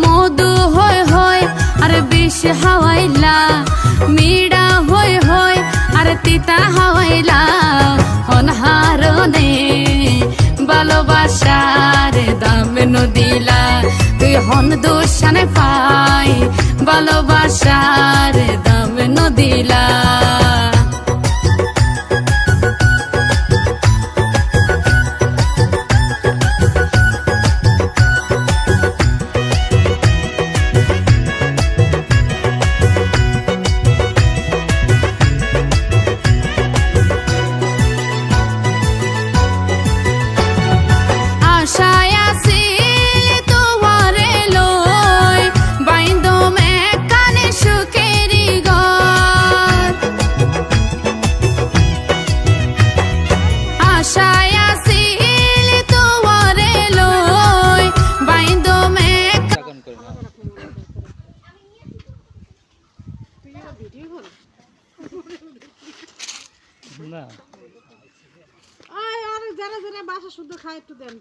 মধু হই হই আর বিষ হাওয়াইলা, মিড়া হই হই আর তিতা হাওয়াইলা। অনহারনে ভালোবাসার দাম নদিলা, তুই হন দোষানে পাই ভালোবাসার দাম নদিলা। না আর যারা যারা বাসা শুদ্ধ খায় একটু দেন।